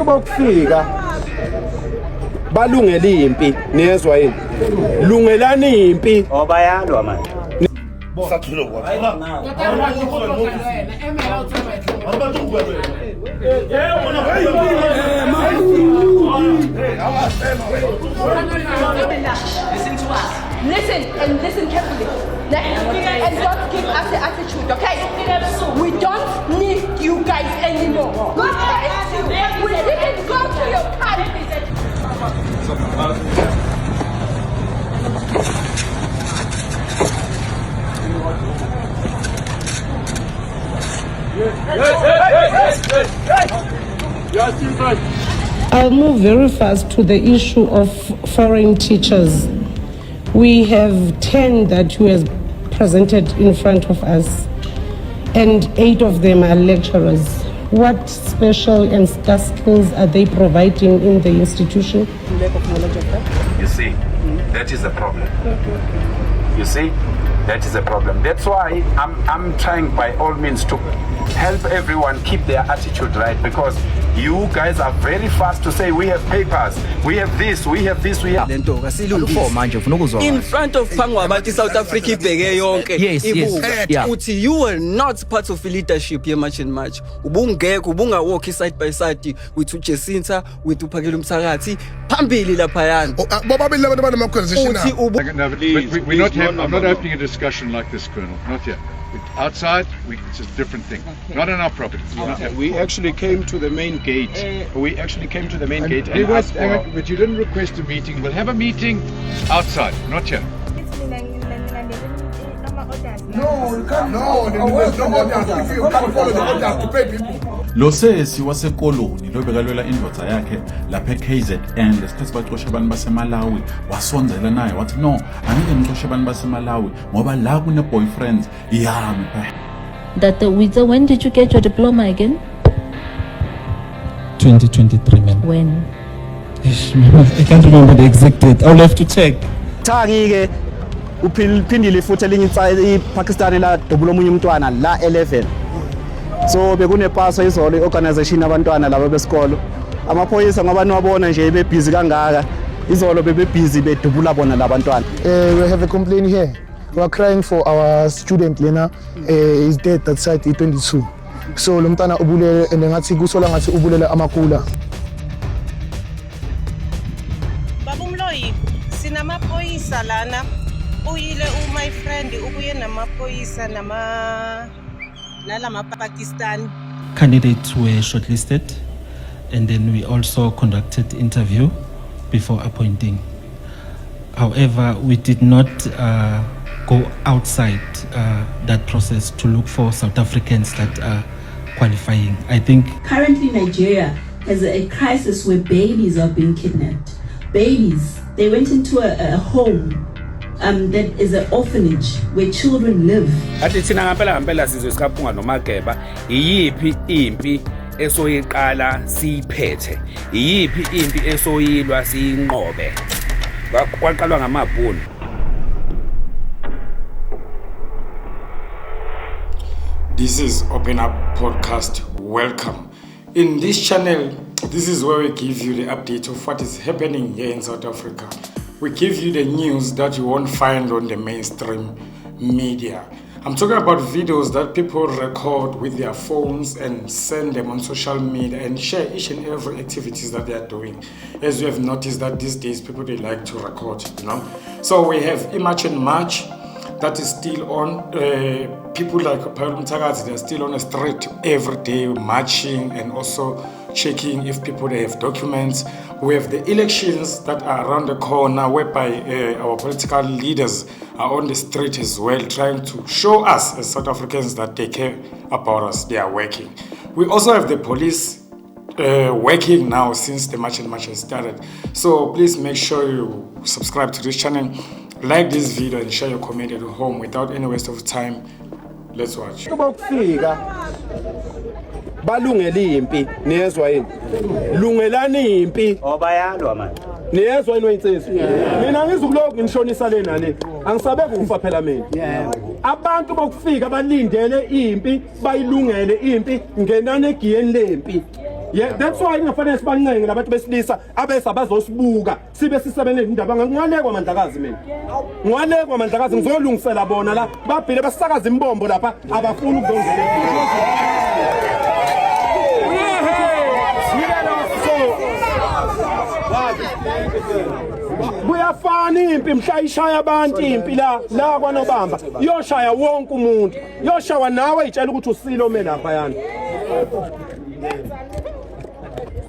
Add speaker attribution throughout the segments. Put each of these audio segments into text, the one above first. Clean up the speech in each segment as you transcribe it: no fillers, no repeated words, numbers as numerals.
Speaker 1: abantu bokufika balungela impi niyezwa yini lungelani impi
Speaker 2: obayalwa manje
Speaker 3: Listen and listen carefully. And don't give us the attitude, okay? We don't need you guys anymore. Go ahead. We didn't go to your party.
Speaker 4: I'll move very fast to the issue of foreign teachers. We have 10 that you have presented in front of us, and 8 of them are lecturers. What special and skills are they providing in the institution?
Speaker 5: Lack of knowledge of that.
Speaker 6: You see, that is a problem. You see, that is a problem. That's why I'm trying by all means to help everyone keep their attitude right, because you guys are very fast to say we have papers, we have this, we have this, we have
Speaker 2: lento kasilungise
Speaker 7: manje ufuna ukuzwa
Speaker 2: in front of phangu abantu South Africa ibheke yonke ibuka uthi you were not part of the leadership ye March and March ubungeke ubungawalk side by side with Jacinta with uPhakela Msakathi phambili lapha yana
Speaker 8: bobabili labantu banama conversation
Speaker 9: I'm not opening a discussion like this, Colonel, not yet. Outside, it's a different thing. Okay. Not on our property.
Speaker 1: Okay. We actually came to the main gate.
Speaker 9: But you didn't request a meeting. We'll have a meeting outside, not here.
Speaker 8: No, you can't. No, there's no orders. If you can't follow the orders to pay people.
Speaker 10: Lo sesi wasekoloni lobekalwela indodza yakhe lapha eKZN lesikhathi baxosha abantu baseMalawi wasondzela naye wathi no angeke ngixoshe abantu baseMalawi ngoba la kune boyfriends yami
Speaker 11: That when did you get your diploma again?
Speaker 7: 2023 man.
Speaker 11: When?
Speaker 7: I can't remember the exact date. I'll have to check.
Speaker 2: Thangi ke uphindile futhi elinye iPakistan la dobula omunye umntwana la 11 so bekune paso izolo iorganization abantwana laba besikolo amaphoyisa ngoba niwabona nje bebusy kangaka izolo bebusy bedubula bona labantwana
Speaker 12: we have a complaint here. We are crying for our student Lena is dead at site E22 so lo mntana ubulele and ngathi kusola ngathi ubulela amakula
Speaker 13: babumloyi sinamaphoyisa lana uyile my friend ubuye namaphoyisa nalama Pakistan.
Speaker 7: Candidates were shortlisted, and then we also conducted interview before appointing. However, we did not go outside that process to look for South Africans that are qualifying. I think
Speaker 14: currently Nigeria has a crisis where babies are being kidnapped. Babies, they went into a home that is an orphanage where children live.
Speaker 6: Athi thina ngempela sizwe sikaphunga noMageba iyiphi impi esoyiqala siyiphethe iyiphi impi esoyilwa siyinqobe kwaqalwa ngamabhunu.
Speaker 15: This is Open Up Podcast. Welcome. In this channel, this is where we give you the update of what is happening here in South Africa. We give you the news that you won't find on the mainstream media. I'm talking about videos that people record with their phones and send them on social media and share each and every activities that they are doing. As you have noticed that these days people they like to record, you know. So we have March and March that is still on. People like Uphakela Msakathi, they're still on the street every day marching and also checking if people they have documents. We have the elections that are around the corner whereby our political leaders are on the street as well, trying to show us as South Africans that they care about us, they are working. We also have the police working now since the March and March has started. So please make sure you subscribe to this channel, like this video and share your comment at home. Without any waste of time, let's watch.
Speaker 1: balungela impi niyezwa yini lungelani impi
Speaker 2: obayalwa manje
Speaker 1: niyezwa yini insizwa mina ngizukuloku ngishonisa lena le angisabe kufa phela mina abantu bokufika balindele impi bayilungele impi ngenani egiyeni lempi Yeah, that's why ingafanele sibancenge labantu besilisa abesa bazosibuka sibe sisebenzele indaba ngalekwa mandlakazi mina. Ngalekwa mandlakazi ngizolungisela bona la babhile basakaza imbombo lapha abafuna ukuzongena. Kuyafana impi mhla ishaya abantu impi la kwaNobamba yoshaya wonke umuntu yoshawa nawe itshela ukuthi usilo me lapha yana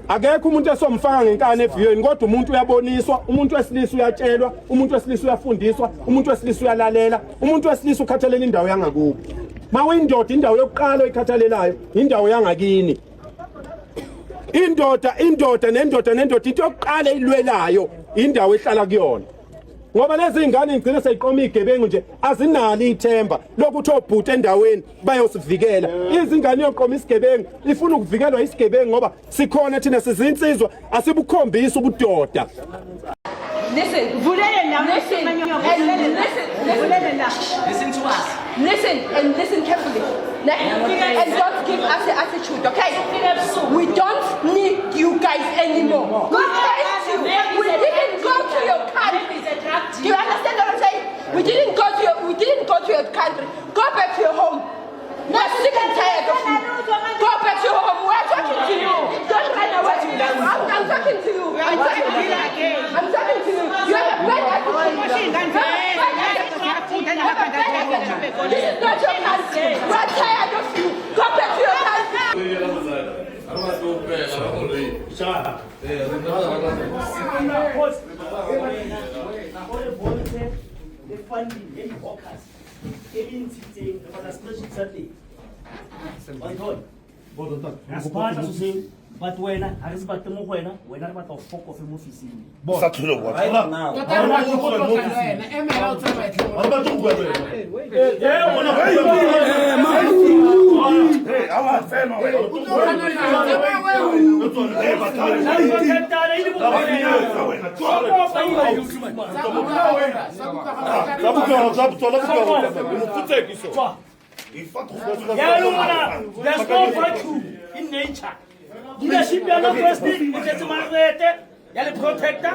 Speaker 1: akekho umuntu esomfaka ngenkani eviyweni kodwa umuntu uyaboniswa umuntu wesilisa uyatshelwa umuntu wesilisa uyafundiswa umuntu wesilisa uyalalela umuntu wesilisa ukhathalela indawo yangakubo mawuyindoda indawo yokuqala oyikhathalelayo indawo yangakini indoda nendoda into yokuqala ilwelayo indawo ehlala kuyona ngoba lezi ingane ngicina seyiqoma igebengu nje azinali ithemba lokuthi obhuti endaweni bayosivikela izingane yoqoma isigebengu ifuna ukuvikelwa isigebengu ngoba sikhona thina sizinsizwa asibukhombisa ubudoda.
Speaker 3: Listen to us. Listen and listen carefully. And don't give us the attitude, okay? We don't need you guys anymore. We didn't go to your country. Do you understand what I'm saying? We didn't go to your country. Go back to your home. We're sick and tired of you. Go back to your home. We're talking to you. Don't run away. I'm talking to you. I'm talking to you. I'm talking to you. You have a bad attitude. This is not your country. We're tired of you. Go back to your
Speaker 16: But when I was about to move when I was about to fuck off in office.
Speaker 8: Right now.
Speaker 16: There's no virtue in nature. Leadership, you are not trusting. It's a matter. You are the protector.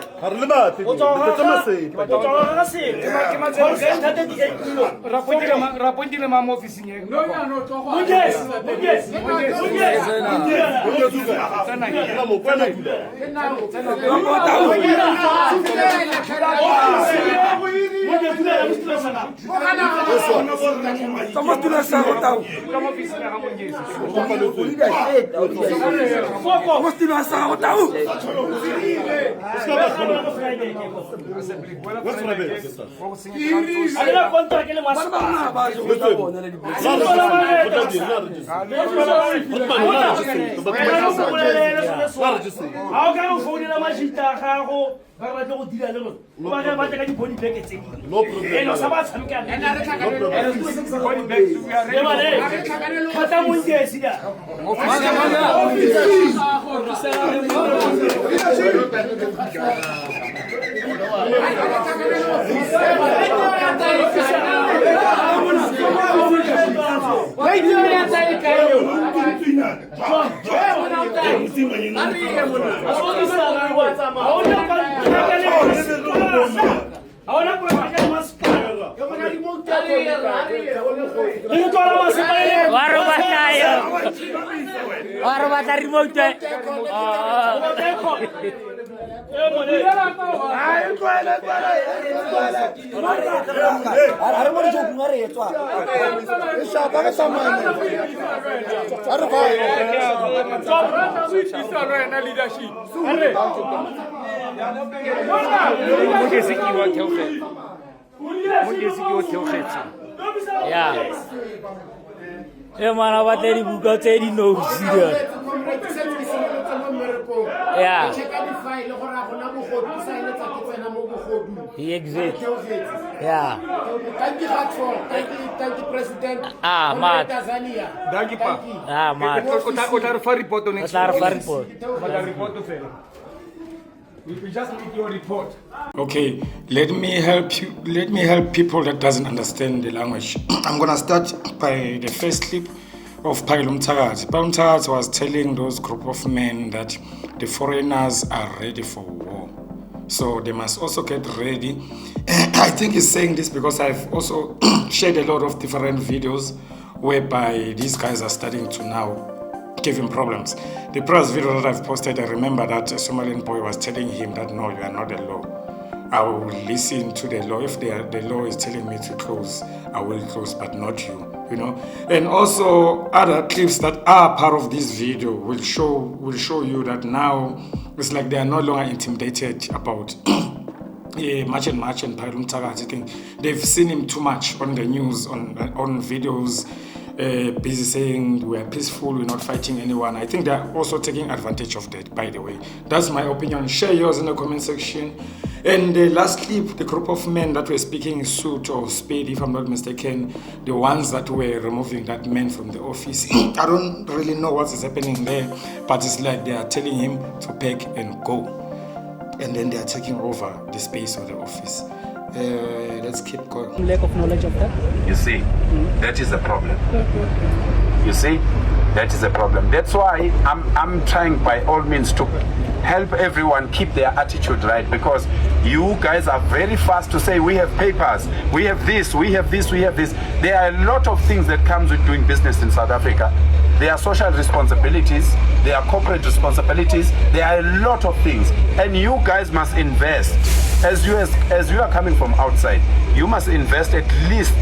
Speaker 15: We just need your report. Okay, let me help you. Let me help people that doesn't understand the language. I'm gonna start by the first clip of Phakile Mthakathi. Phakile Mthakathi was telling those group of men that the foreigners are ready for war. So they must also get ready. I think he's saying this because I've also shared a lot of different videos whereby these guys are starting to now give him problems. The previous video that I've posted, I remember that a Somalian boy was telling him that no, you are not the law. I will listen to the law. If the law is telling me to close, I will close, but not you. You know, and also other clips that are part of this video will show you that now it's like they are no longer intimidated about March and Phakile Mthakathi thing. They've seen him too much on the news, on videos, busy saying we are peaceful, we're not fighting anyone. I think they're also taking advantage of that, by the way. That's my opinion. Share yours in the comment section. And the last clip, the group of men that were speaking suit or spade, if I'm not mistaken, the ones that were removing that man from the office. I don't really know what is happening there, but it's like they are telling him to pack and go. And then they are taking over the space of the office. Let's keep going.
Speaker 5: Lack of knowledge of that.
Speaker 6: You see, that is the problem. You see, that is the problem. That's why I'm trying by all means to help everyone keep their attitude right, because you guys are very fast to say we have papers, we have this, we have this, we have this. There are a lot of things that comes with doing business in South Africa. There are social responsibilities, there are corporate responsibilities, there are a lot of things, and you guys must invest. As you are coming from outside, you must invest at least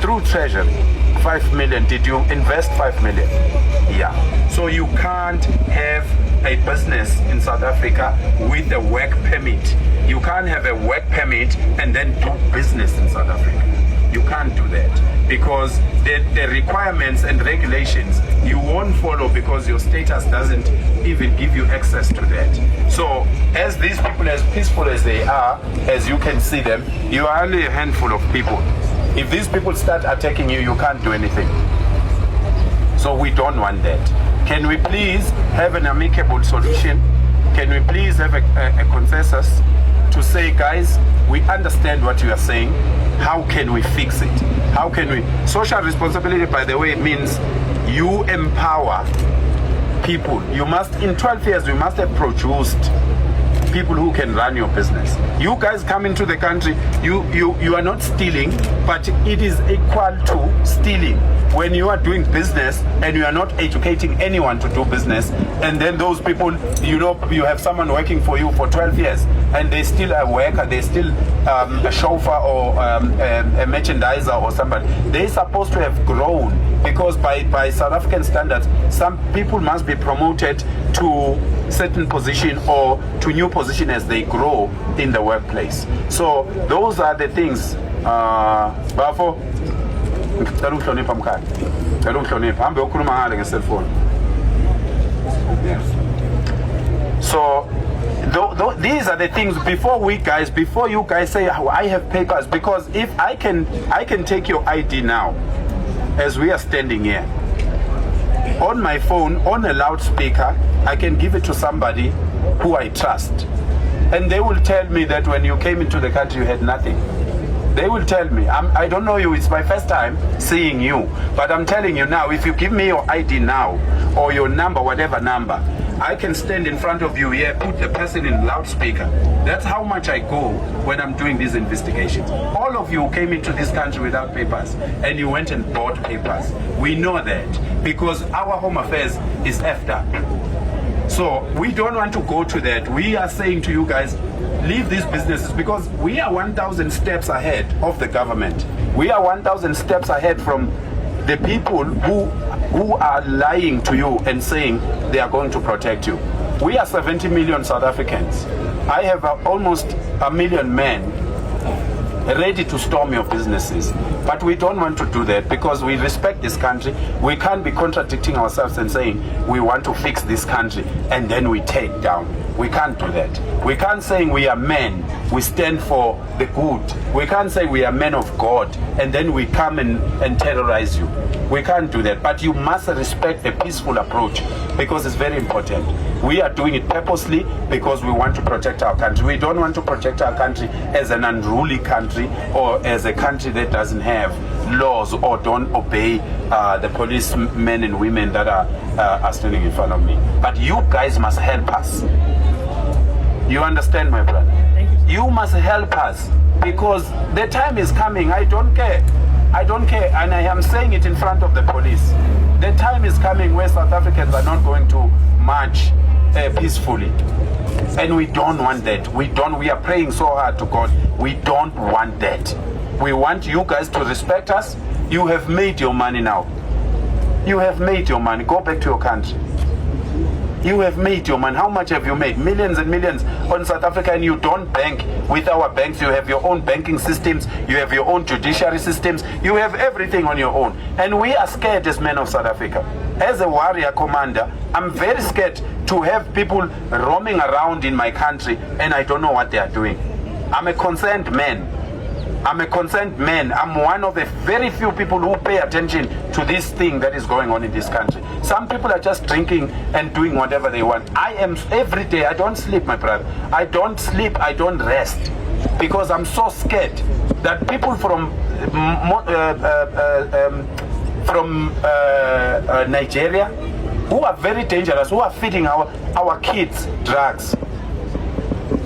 Speaker 6: through Treasury 5 million. Did you invest 5 million? Yeah. So you can't have a business in South Africa with a work permit. You can't have a work permit and then do business in South Africa. You can't do that, because the requirements and regulations you won't follow, because your status doesn't even give you access to that. So as these people, as peaceful as they are, as you can see them, you are only a handful of people. If these people start attacking you, you can't do anything. So we don't want that. Can we please have an amicable solution? Can we please have a consensus to say, guys, we understand what you are saying. How can we fix it? How can we? Social responsibility, by the way, means you empower people. You must, in 12 years, we must have produced people who can run your business. You guys come into the country, you are not stealing, but it is equal to stealing when you are doing business and you are not educating anyone to do business, and then those people, you know, you have someone working for you for 12 years and they still a worker, they still a chauffeur or a merchandiser or somebody. They're supposed to have grown, because by South African standards, some people must be promoted to certain position or to new position as they grow in the workplace. So those are the things. Bafo, ngicela uhlonipha mkhaya. Ngicela uhlonipha. Hambe ukhuluma ngale nge-cellphone. So these are the things before you guys say, oh, I have papers, because if I can take your ID now as we are standing here on my phone, on a loudspeaker, I can give it to somebody who I trust, and they will tell me that when you came into the country you had nothing. They will tell me, I don't know you, it's my first time seeing you, but I'm telling you now, if you give me your ID now, or your number, whatever number, I can stand in front of you here, put the person in loudspeaker. That's how much I go when I'm doing these investigations. All of you came into this country without papers, and you went and bought papers. We know that, because our Home Affairs is effed up. So we don't want to go to that. We are saying to you guys, leave these businesses, because we are 1,000 steps ahead of the government. We are 1,000 steps ahead from the people who are lying to you and saying they are going to protect you. We are 70 million South Africans. I have almost 1 million men ready to storm your businesses. But we don't want to do that, because we respect this country. We can't be contradicting ourselves and saying we want to fix this country and then we take down. We can't do that. We can't say we are men, we stand for the good. We can't say we are men of God and then we come and terrorize you. We can't do that. But you must respect a peaceful approach, because it's very important. We are doing it purposely because we want to protect our country. We don't want to protect our country as an unruly country or as a country that doesn't have laws or don't obey the policemen and women that are standing in front of me. But you guys must help us. You understand, my brother? You must help us because the time is coming. I don't care. I don't care, and I am saying it in front of the police. The time is coming where South Africans are not going to march peacefully. And we don't want that. We are praying so hard to God. We don't want that. We want you guys to respect us. You have made your money now. You have made your money. Go back to your country. You have made your money. How much have you made? Millions and millions on South Africa, and you don't bank with our banks. You have your own banking systems. You have your own judiciary systems. You have everything on your own. And we are scared as men of South Africa. As a warrior commander, I'm very scared to have people roaming around in my country and I don't know what they are doing. I'm a concerned man. I'm a concerned man. I'm one of the very few people who pay attention to this thing that is going on in this country. Some people are just drinking and doing whatever they want. I am every day, I don't sleep, my brother. I don't sleep, I don't rest. Because I'm so scared that people from Nigeria, who are very dangerous, who are feeding our kids drugs,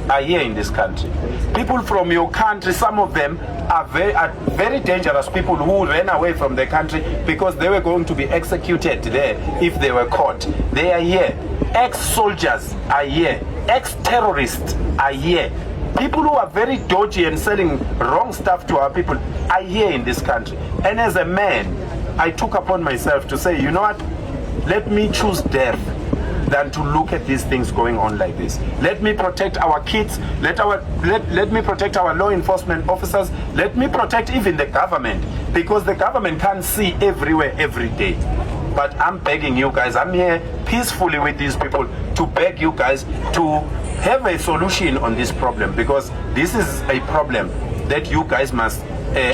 Speaker 6: are here in this country. People from your country, some of them are very dangerous people who ran away from the country because they were going to be executed there if they were caught. They are here. Ex-soldiers are here. Ex-terrorists are here. People who are very dodgy and selling wrong stuff to our people are here in this country. And as a man, I took upon myself to say, you know what? Let me choose death than to look at these things going on like this. Let me protect our kids. Let me protect our law enforcement officers. Let me protect even the government, because the government can't see everywhere every day. But I'm begging you guys, I'm here peacefully with these people to beg you guys to have a solution on this problem, because this is a problem that you guys must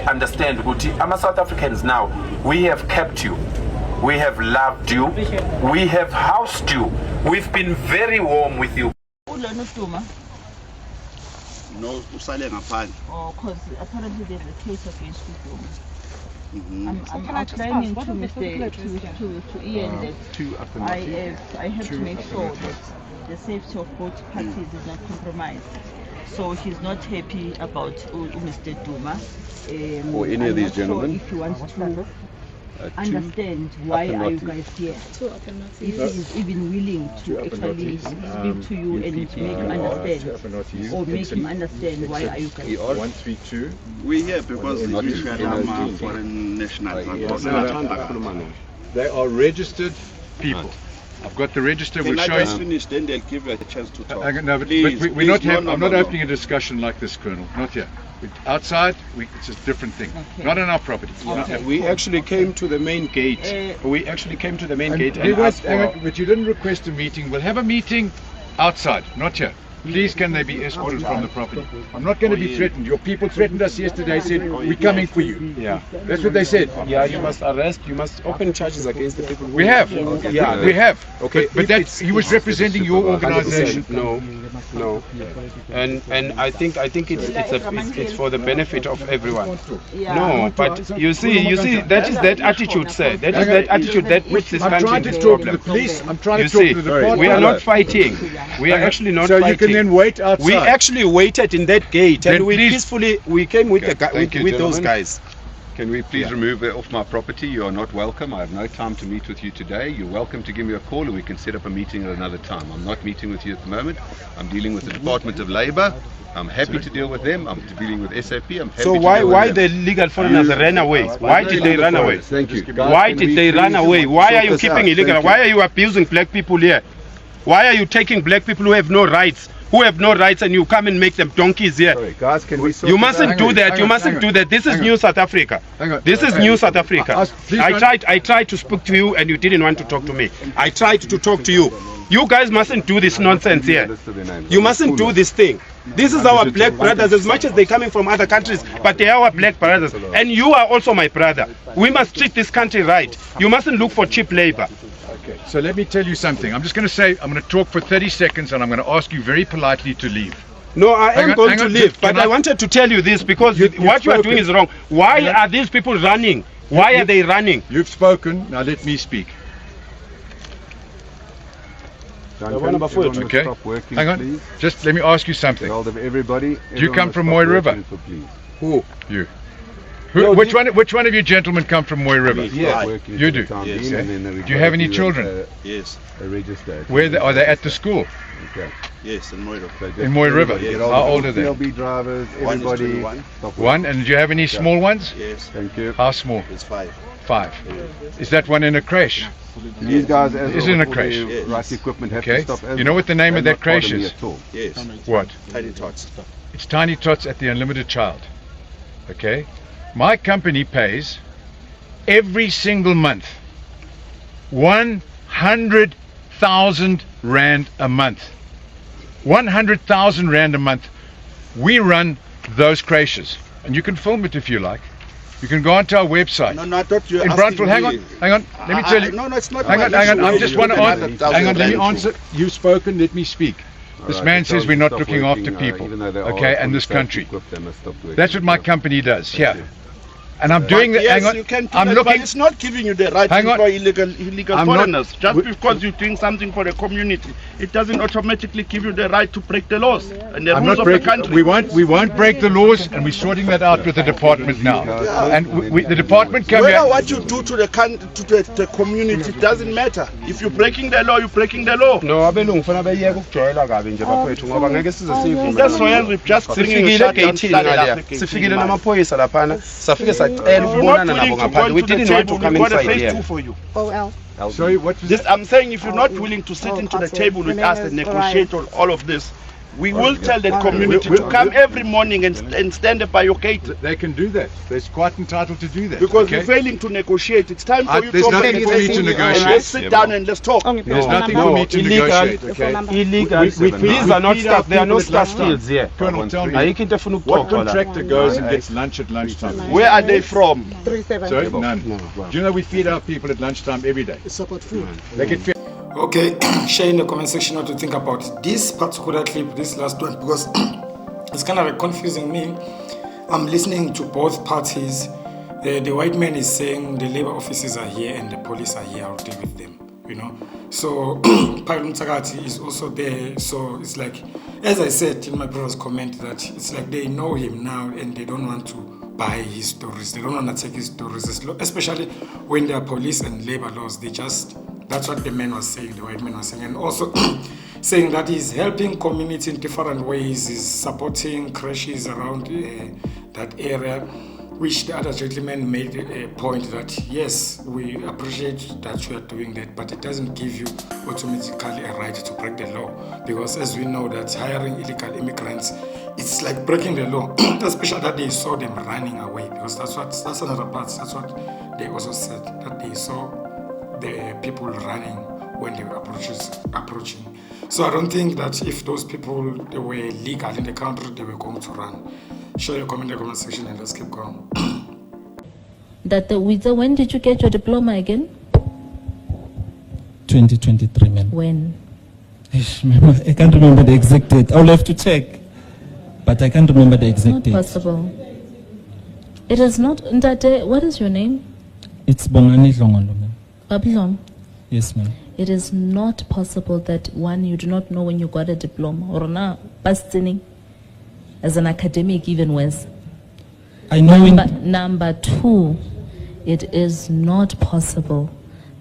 Speaker 6: understand. I'm South Africans now. We have kept you. We have loved you. We have housed you. We've been very warm with you.
Speaker 17: No, usale ngaphandle. Oh, because apparently there's a case against you. I'm claiming to Mr. Ian that I have to make sure that the safety of both parties is not compromised. So he's not happy about Mr. Duma.
Speaker 18: Or any of these gentlemen.
Speaker 17: If he wants to understand why are you guys here, if he is even willing to actually speak to you and make you understand, or make him understand why are you guys here.
Speaker 18: 132.
Speaker 17: We're here because
Speaker 18: not
Speaker 17: foreign national.
Speaker 9: They are registered people. I've got the register. We'll show you.
Speaker 17: Finished, then they'll give you a chance to talk.
Speaker 9: No, but we're not. I'm not opening a discussion like this, Colonel. Not yet. Outside, it's a different thing. Okay. Not on our property.
Speaker 19: Okay. We actually came to the main gate.
Speaker 9: But you didn't request a meeting. We'll have a meeting outside, not here. Please, can they be escorted from the property? I'm not going to be threatened. Your people threatened us yesterday, said, we're coming for you.
Speaker 19: Yeah.
Speaker 9: That's what they said.
Speaker 19: Yeah, you must arrest, you must open charges against the people.
Speaker 9: We have.
Speaker 19: Yeah,
Speaker 9: we have.
Speaker 19: Okay.
Speaker 9: But he was representing your organization.
Speaker 19: No. And I think it's for the benefit of everyone. No, but you see, that is that attitude, sir. That is that attitude that puts this country in this problem.
Speaker 9: I'm trying to talk to the police. I'm trying to talk to the department.
Speaker 19: We are not fighting. We are actually not fighting.
Speaker 9: So you can then wait outside.
Speaker 19: We actually waited in that gate, and we peacefully came with those guys.
Speaker 18: Can we please remove it off my property? You are not welcome. I have no time to meet with you today. You're welcome to give me a call and we can set up a meeting at another time. I'm not meeting with you at the moment. I'm dealing with the Department of Labour. I'm happy to deal with them. I'm dealing with SAP. I'm happy
Speaker 19: so
Speaker 18: to
Speaker 19: why
Speaker 18: deal with
Speaker 19: the illegal foreigners ran away? Why did they run away?
Speaker 18: Thank you.
Speaker 19: Why did they run away? Why are you keeping illegal? Why are you abusing black people here? Why are you taking black people who have no rights? And you come and make them donkeys here?
Speaker 18: Sorry, guys, can we
Speaker 19: you mustn't do that. You mustn't do that. This is new South Africa. This is new South Africa. I tried to speak to you and you didn't want to talk to me. I tried to talk to you. You guys mustn't do this nonsense here. You mustn't do this thing. This is our black brothers, as much as they're coming from other countries, but they are our black brothers. And you are also my brother. We must treat this country right. You mustn't look for cheap labor.
Speaker 9: Okay, so let me tell you something. I'm just going to say, I'm going to talk for 30 seconds and I'm going to ask you very politely to leave.
Speaker 19: No, I am going to leave, but
Speaker 9: Can
Speaker 19: I wanted to tell you this because what you are doing is wrong. Why are these people running? Why are they running?
Speaker 9: You've spoken, now let me speak. Okay, hang on, please. Just let me ask you something.
Speaker 18: Everybody.
Speaker 9: Do you come from Moy River?
Speaker 19: Who?
Speaker 9: You. Which one of you gentlemen come from Moy River?
Speaker 18: Yeah.
Speaker 9: You do?
Speaker 18: Yes.
Speaker 9: Do you have any children?
Speaker 18: Yes. Registered.
Speaker 9: Where are they at the school?
Speaker 18: Okay. Yes, in Moy River.
Speaker 9: In Moy River?
Speaker 18: Yes.
Speaker 9: How old are they?
Speaker 18: CLB drivers, everybody.
Speaker 9: One, and do you have any small ones?
Speaker 18: Yes. Thank you.
Speaker 9: How small?
Speaker 18: It's 5.
Speaker 9: 5. Is that one in a crash?
Speaker 18: These guys
Speaker 9: is in a crash.
Speaker 18: Right equipment have
Speaker 9: Okay.
Speaker 18: to stop.
Speaker 9: You know what the name of that crash is?
Speaker 18: Yes.
Speaker 9: What?
Speaker 18: Tiny Tots.
Speaker 9: It's Tiny Tots at the Unlimited Child. Okay? My company pays every single month 100,000 Rand a month. 100,000 Rand a month. We run those crashes. And you can film it if you like. You can go onto our website.
Speaker 18: No, I thought you were
Speaker 9: in
Speaker 18: asking
Speaker 9: Bruntville, hang on. Let me tell you.
Speaker 18: No, it's not.
Speaker 9: Hang on. I just want to answer. Hang on, let me answer. You've spoken, let me speak. This man says we're not looking after people, okay, and this country. That's what my company does, yeah. And I'm doing that.
Speaker 18: Yes,
Speaker 9: hang on.
Speaker 18: you can do
Speaker 9: I'm
Speaker 18: that,
Speaker 9: looking.
Speaker 18: but it's not giving you the right to
Speaker 9: Hang on.
Speaker 18: employ illegal
Speaker 9: I'm not-
Speaker 18: foreigners. Just because you're doing something for the community, it doesn't automatically give you the right to break the laws and the
Speaker 9: I'm
Speaker 18: rules
Speaker 9: not
Speaker 18: of the
Speaker 9: breaking.
Speaker 18: country.
Speaker 9: We won't break the laws, and we're sorting that out with the department now. And the department come
Speaker 18: Whether
Speaker 9: here.
Speaker 18: what you do to the the community doesn't matter. If you're breaking the law, you're breaking the law.
Speaker 19: No, abelungu kufanele bayeke ukujwayela kabi nje bafowethu ngoba ngeke size sivume.
Speaker 18: That's why we've just bringing
Speaker 19: Sifikile
Speaker 18: shut down
Speaker 19: egate
Speaker 18: started
Speaker 19: ngale.
Speaker 18: African
Speaker 19: Sifikile
Speaker 18: team.
Speaker 19: namaphoyisa laphana. Safike sacela
Speaker 18: If you're not
Speaker 19: ukubonana
Speaker 18: willing
Speaker 19: nabo
Speaker 18: to go
Speaker 19: ngaphandle. We
Speaker 18: to the
Speaker 19: didn't want to
Speaker 18: table,
Speaker 19: come
Speaker 18: we've got a
Speaker 19: inside
Speaker 18: phase
Speaker 19: here.
Speaker 18: 2 for you.
Speaker 9: Sorry, what was
Speaker 18: I'm saying if you're not willing to sit into the table with us and negotiate on all of this, we will tell the community to come every morning and stand by your gate.
Speaker 9: They can do that. They're quite entitled to do that.
Speaker 18: Because
Speaker 9: okay?
Speaker 18: you're failing to negotiate. It's time for you
Speaker 9: There's
Speaker 18: to
Speaker 9: nothing for me to negotiate.
Speaker 18: Let's sit down and let's talk.
Speaker 9: There's nothing for me to negotiate. Okay?
Speaker 19: Illegal. These are not staff. They are not staff skills here.
Speaker 9: Colonel, tell me.
Speaker 19: Ayikho into efuna
Speaker 9: What
Speaker 19: ukuxoxa la.
Speaker 9: contractor goes and gets lunch at lunchtime?
Speaker 18: Where are they from?
Speaker 9: Sorry, none. Do you know we feed our people at lunchtime every day?
Speaker 8: It's about food.
Speaker 9: They get fed.
Speaker 15: Okay, share in the comment section what you think about this particular clip, this last one, because it's kind of confusing me. I'm listening to both parties. The white man is saying the labor officers are here and the police are here, I'll deal with them, you know. So Paul Mtsakati is also there. So it's like, as I said in my previous comment, that it's like they know him now and they don't want to buy his stories. They don't want to take his stories, especially when there are police and labor laws. They just, that's what the man was saying, the white man was saying. And also saying that he's helping community in different ways. He's supporting crashes around that area, which the other gentleman made a point that, yes, we appreciate that you are doing that, but it doesn't give you automatically a right to break the law. Because as we know that hiring illegal immigrants, it's like breaking the law, especially that they saw them running away. Because that's another part. That's what they also said, that they saw the people running when they were approaching. So I don't think that if those people they were legal in the country, they were going to run. Share your comment in the comment section and let's keep going.
Speaker 11: When did you get your diploma again?
Speaker 7: 2023, ma'am.
Speaker 11: When?
Speaker 7: I can't remember the exact date. I'll have to check. But I can't remember the exact date.
Speaker 11: Not possible. It is not. Ndate, what is your name?
Speaker 7: It's Bongani Dlongolo, ma'am.
Speaker 11: Babilong.
Speaker 7: Yes, ma'am.
Speaker 11: It is not possible that one, you do not know when you got a diploma, or now, passing as an academic, even worse.
Speaker 7: I know.
Speaker 11: Number two, it is not possible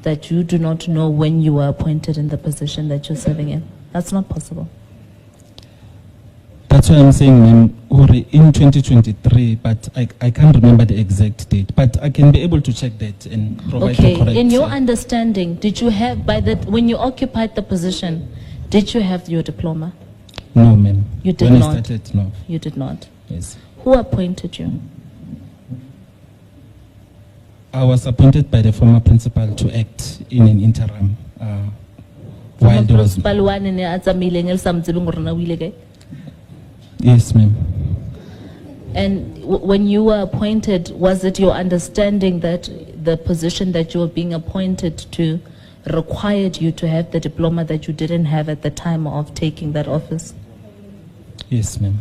Speaker 11: that you do not know when you were appointed in the position that you're serving in. That's not possible.
Speaker 7: That's why I'm saying, ma'am, in 2023, but I can't remember the exact date. But I can be able to check that and provide the correct.
Speaker 11: In your understanding, did you have, when you occupied the position, did you have your diploma?
Speaker 7: No, ma'am.
Speaker 11: You did
Speaker 7: when
Speaker 11: not?
Speaker 7: I started, no.
Speaker 11: You did not?
Speaker 7: Yes.
Speaker 11: Who appointed you?
Speaker 7: I was appointed by the former principal to act in an interim while there was. Yes, ma'am.
Speaker 11: And when you were appointed, was it your understanding that the position that you were being appointed to required you to have the diploma that you didn't have at the time of taking that office?
Speaker 7: Yes, ma'am.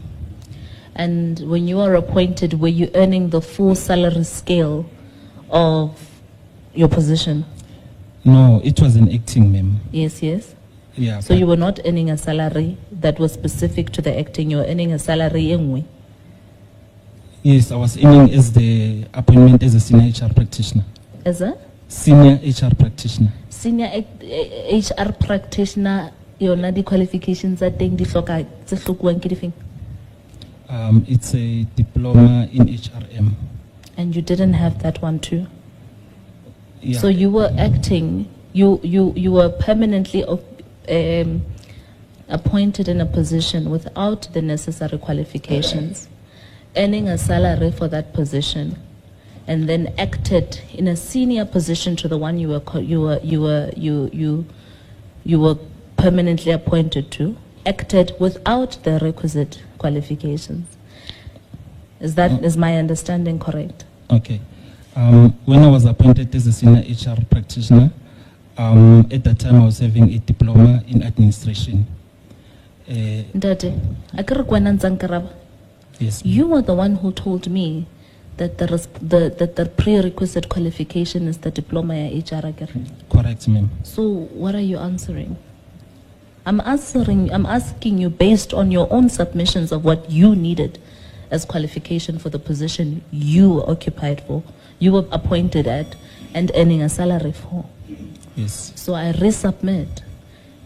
Speaker 11: And when you were appointed, were you earning the full salary scale of your position?
Speaker 7: No, it was an acting, ma'am.
Speaker 11: Yes, yes.
Speaker 7: Yeah.
Speaker 11: So you were not earning a salary that was specific to the acting, you were earning a salary anyway.
Speaker 7: Yes, I was aiming as the appointment as a senior HR practitioner.
Speaker 11: As a?
Speaker 7: Senior HR practitioner.
Speaker 11: Senior HR practitioner, yona di qualifications tsa teng di hloka tse hlokuwang ke difeng?
Speaker 7: It's a diploma in HRM.
Speaker 11: And you didn't have that one too?
Speaker 7: Yeah.
Speaker 11: So you were acting, you were permanently appointed in a position without the necessary qualifications, earning a salary for that position, and then acted in a senior position to the one you were permanently appointed to, acted without the requisite qualifications. Is my understanding correct?
Speaker 7: Okay. When I was appointed as a senior HR practitioner, at that time I was having a diploma in administration.
Speaker 11: Ndate, akere kwena ntsankaraba.
Speaker 7: Yes.
Speaker 11: You were the one who told me that the prerequisite qualification is the diploma ya HR akere.
Speaker 7: Correct, ma'am.
Speaker 11: So what are you answering? I'm asking you based on your own submissions of what you needed as qualification for the position you were occupied for, you were appointed at, and earning a salary for.
Speaker 7: Yes.
Speaker 11: So I resubmit.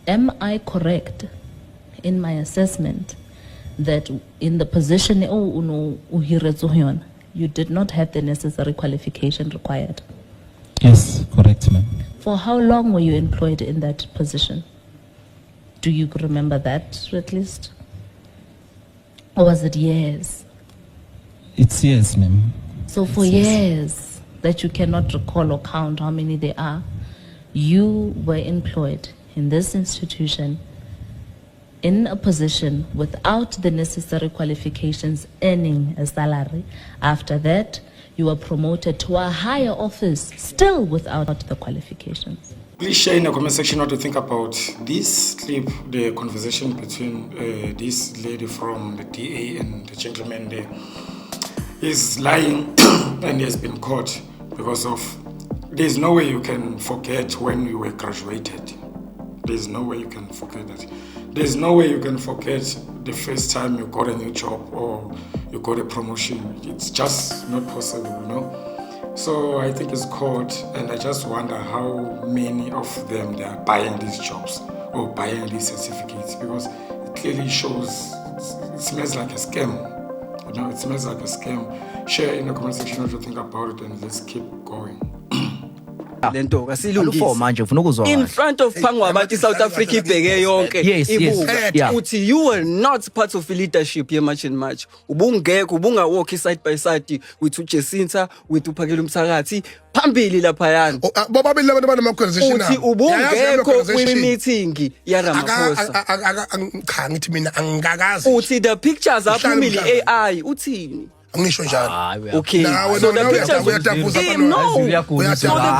Speaker 11: Am I correct in my assessment that in the position you did not have the necessary qualification required?
Speaker 7: Yes, correct, ma'am.
Speaker 11: For how long were you employed in that position? Do you remember that at least? Or was it years?
Speaker 7: It's years, ma'am.
Speaker 11: So for years that you cannot recall or count how many there are, you were employed in this institution in a position without the necessary qualifications, earning a salary. After that, you were promoted to a higher office, still without the qualifications.
Speaker 15: Please share in the comment section what you think about this clip, the conversation between this lady from the DA and the gentleman there. He's lying and he has been caught because of, there's no way you can forget when you were graduated. There's no way you can forget that. There's no way you can forget the first time you got a new job or you got a promotion. It's just not possible, you know? So I think it's caught, and I just wonder how many of them they are buying these jobs or buying these certificates, because it clearly shows, it smells like a scam. You know, it smells like a scam. Share in the comment section what you think about it, and let's keep going.
Speaker 20: In front of Pangwa South Africa ibheke yonke ibuka uthi you were not part of the leadership ye March and March, ubungekho ubungawalk side by side with uJesinta with uPhakela Msakathi phambili laphayana
Speaker 8: bobabili laba banama-conversation
Speaker 20: uthi ubungekho kwi-meeting yaRamaphosa.
Speaker 8: Cha, ngithi mina angikakazi
Speaker 20: uthi the pictures aphumile AI uthini?
Speaker 8: Angisho njalo.
Speaker 20: Okay, so the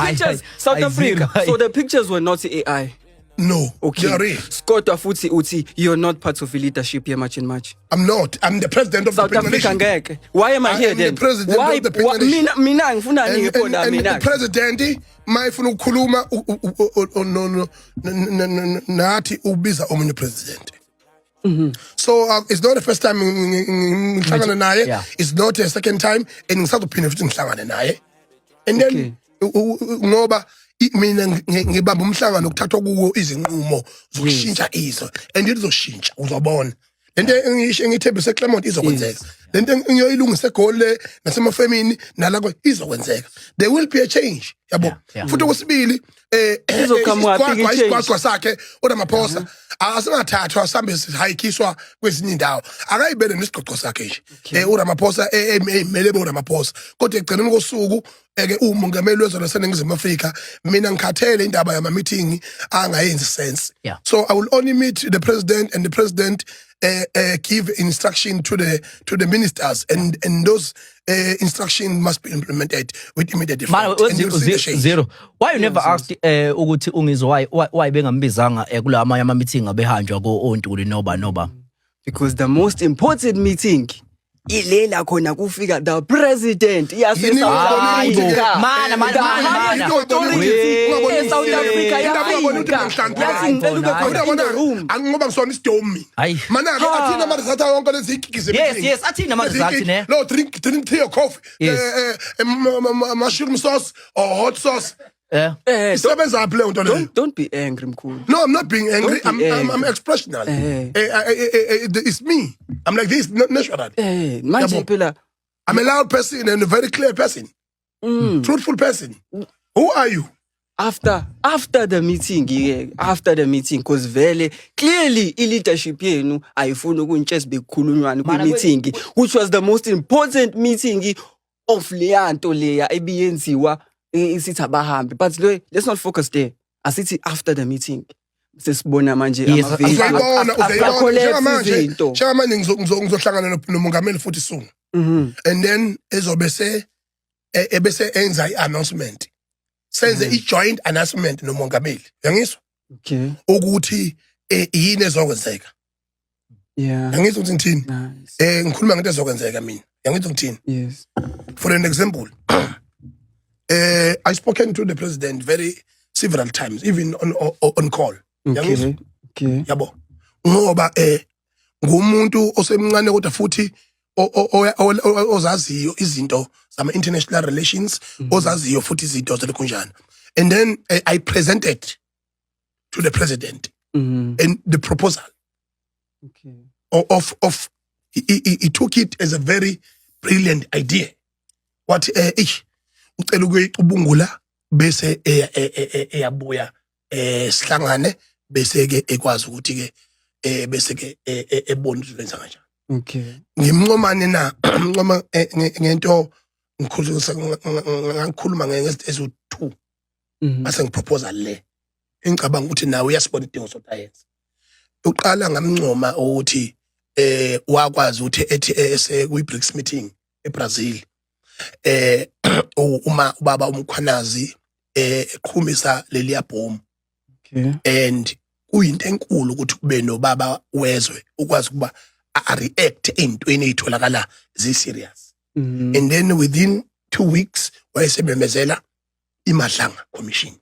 Speaker 20: pictures, South Africa, so the pictures were not AI.
Speaker 8: No,
Speaker 20: okay.
Speaker 8: They are real.
Speaker 20: Scott Afuti Uti, you're not part of the leadership here, March and March.
Speaker 8: I'm not. I'm the president of
Speaker 20: South
Speaker 8: the African
Speaker 20: nation. Why am I here then?
Speaker 8: The president
Speaker 20: why?
Speaker 8: Of the
Speaker 20: Mina,
Speaker 8: the president, my funu kuluma nathi ubiza omunye president. So it's not the first time ngihlangana naye, it's not the second time, and ngisazophinda futhi ngihlangane naye. And then ngoba mina ngibamba umhlangano ukuthathwa kuwo izinqumo zokushintsha izwe, and izoshintsha uzobona. Lento engithembise Clement izokwenzeka. Lento engiyoyilungisa egole nasemafemini nalako izokwenzeka. There will be a change, yabo. Futhi okwesibili isiqwaqwa sakhe uRamaphosa asingathathwa sambe sihayikiswa kwezinye indawo. Akayibele nesiqoqo sakhe nje. uRamaphosa emele uRamaphosa. Kodwa egcineni kosuku umongameli wezwe laseNingizimu Afrika, mina ngikhathele indaba yama meeting angayenzi sense. So I will only meet the president, and the president give instruction to the ministers, and those instructions must be implemented with immediate effect. And you'll see the change.
Speaker 21: Zero. Why you never asked ukuthi ungizwa why bengambizanga kula amanye ama meeting abehanjwa ko Ontuli noba?
Speaker 20: Because the most important meeting ilela khona kufika the president South Africa
Speaker 8: ngoba ngisona isidomi mana athina amarizatha wonke lezi igigize
Speaker 21: yes athina amarizatha ne
Speaker 8: lo drink tea or coffee mushroom sauce or hot sauce.
Speaker 20: Don't be angry, Mkhulu.
Speaker 8: No, I'm not being angry. I'm expressional. It's me. I'm like this naturally. I'm a loud person and a very clear person. Truthful person. Who are you?
Speaker 20: After the meeting, because very clearly leadership yenu ayifuna ukunchese bekhulunywani ku meeting, which was the most important meeting of leyanto leya ebiyenziwa. But let's not focus there. Asithi after the meeting. Sesibona manje
Speaker 8: Chairman ngizohlangana nomongameli futhi soon. And then ezobe ebese enza i-announcement. Senze i-joint announcement nomongameli. Yangizwa?
Speaker 20: Okay.
Speaker 8: Ukuthi yini ezokwenzeka.
Speaker 20: Yeah.
Speaker 8: Yangizwa ukuthi ngithini? Ngikhuluma ngento ezokwenzeka mina. Yangizwa ngithini?
Speaker 20: Yes.
Speaker 8: For an example, I spoken to the president several times, even on call.
Speaker 20: Okay.
Speaker 8: Yabo. Ngoba ngumuntu osemncane kodwa futhi ozaziyo izinto zama international relations, ozaziyo futhi izinto zokunjani. And then I presented to the president and the proposal of he took it as a very brilliant idea. What ucela ukuyicubungula bese eyabuya sihlangane bese ke ekwazi ukuthi ke bese ke ebona ukwenza kanjani.
Speaker 20: Okay.
Speaker 8: Ngimncomane na ngicoma ngento ngikhuluma ngezinto ezu2 base ngiproposal le engicabanga ukuthi nawe uyasibona idingo sotayenza. Uqala ngamncoma ukuthi wakwazi ukuthi ethi kwi BRICS meeting eBrazil uma ubaba umkhwanazi eqhumisa leli bhomu. And kuyinto enkulu ukuthi kube nobaba wezwe ukwazi kuba react entweni ezitholakala serious. And then within 2 weeks wayesebemezela iMadlanga commission,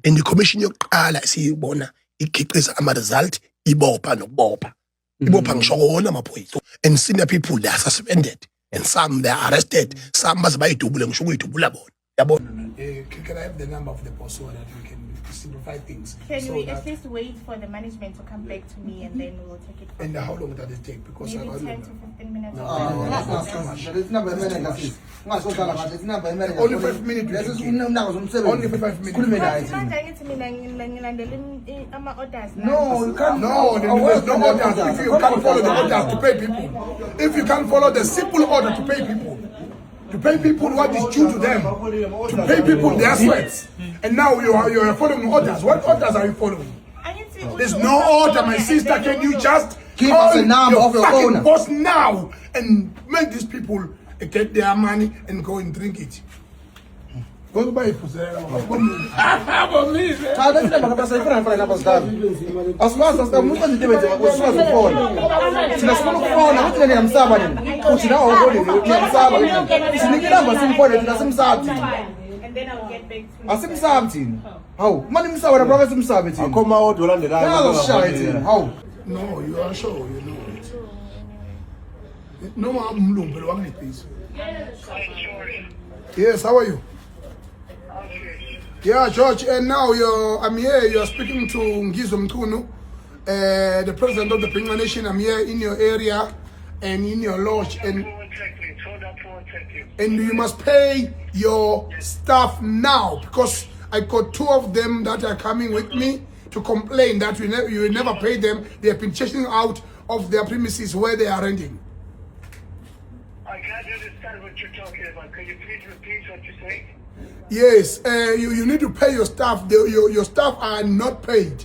Speaker 8: and the commission yokuqala siyibona ikhiqiza ama result ibopha nokubopha ibopha ngisho wona amaphoyisa, and senior people they are suspended and some they are arrested, some bayibayidubule ngisho ukuyidubula bona yabona. Can I have the number of the boss so that we can simplify things?
Speaker 22: Can we at least wait for the management to come back to me and then we'll take it from
Speaker 8: And how long does it take? Because
Speaker 22: maybe 10 to 15 minutes.
Speaker 8: That's not too much.
Speaker 22: It's not
Speaker 8: Only 5 minutes. Only 5 minutes. No, you can't. No, there's no orders. If you can't follow the orders to pay people, if you can't follow the simple order to pay people what is due to them, to pay people their sweats, and now you are following orders. What orders are you following? There's no order, my sister. Can you just
Speaker 23: give us a number of your
Speaker 8: fucking
Speaker 23: owner
Speaker 8: boss now and make these people get their money and go and drink it? Go buy it for sale.
Speaker 22: And then I'll get back to you.
Speaker 23: Asimsabthini. Hawu, manje imsawa la brother simsabe thina.
Speaker 1: Akhoma odwa landelayo.
Speaker 23: Hawu.
Speaker 8: No, you are sure you know it. No, I'm Mlumbe, one please. Yes, how are you? Yeah, George, and now I'm here, you're speaking to Ngizo Mkunu, the president of the Pingwa Nation. I'm here in your area and in your lodge, and you must pay your staff now, because I got 2 of them that are coming with me to complain that you will never pay them. They have been chasing out of their premises where they are renting.
Speaker 24: I can't understand what you're talking about. Can you please repeat what you're saying?
Speaker 8: Yes, you need to pay your staff. Your staff are not paid.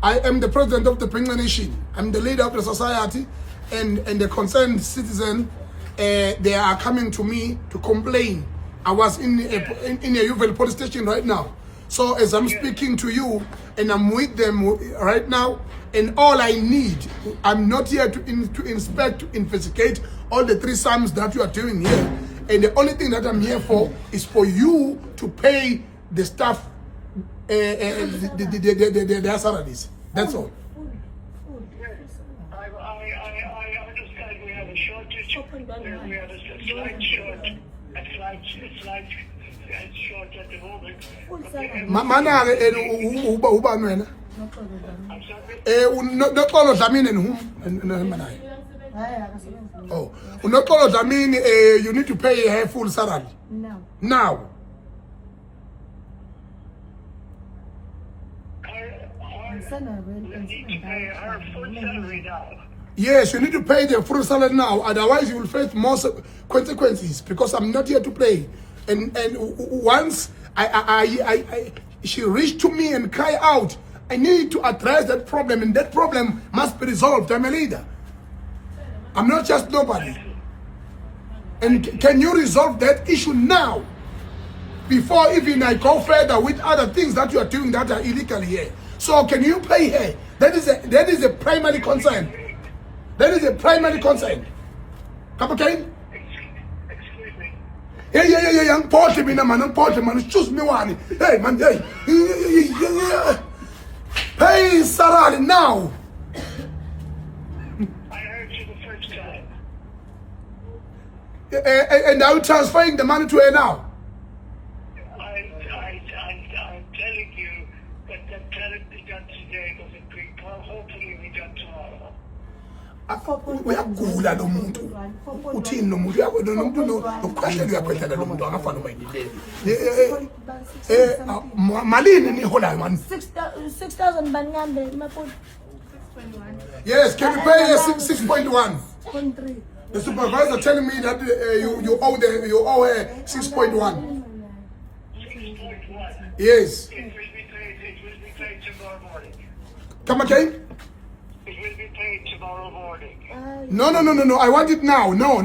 Speaker 8: I am the president of the Pingla Nation. I'm the leader of the society, and the concerned citizen, they are coming to me to complain. I was in a Yuval police station right now. So as I'm speaking to you, and I'm with them right now, and all I need, I'm not here to inspect, to investigate all the 3 sums that you are doing here. And the only thing that I'm here for is for you to pay the staff their salaries. That's all.
Speaker 24: I understand we have a shortage. We have a slight short at the moment.
Speaker 8: Mana ubani wena? Unoxolo Dlamini and Oh, Unoxolo Dlamini, you need to pay her full salary. Now. Yes, you need to pay the full salary now. Otherwise, you will face more consequences because I'm not here to play. And once she reached to me and cried out, I need to address that problem, and that problem must be resolved. I'm a leader. I'm not just nobody. And can you resolve that issue now, before even I go further with other things that you are doing that are illegal here? So can you pay her? That is a primary concern. That is a primary concern. Come again? Yeah, young Porter, man, choose me one. Hey, man, hey. Pay salary now.
Speaker 24: I heard you the first time.
Speaker 8: And I'm transferring the money to her now.
Speaker 24: I'm telling you that cannot be done today, because it will hopefully be done tomorrow.
Speaker 8: Uyagula lo muntu. Uthini lo muntu? Uyabona lo muntu nokukhwehlela uyakhwehlela lo muntu angafani noma malini niholayo man?
Speaker 5: 6,000 bangambe mapoti.
Speaker 8: Yes, can you pay 6.1? The supervisor telling me that you owe her 6.1.
Speaker 24: 6.1.
Speaker 8: Yes.
Speaker 24: It will be paid tomorrow morning.
Speaker 8: Come again?
Speaker 24: It will be paid tomorrow morning.
Speaker 8: No. I want it now. No.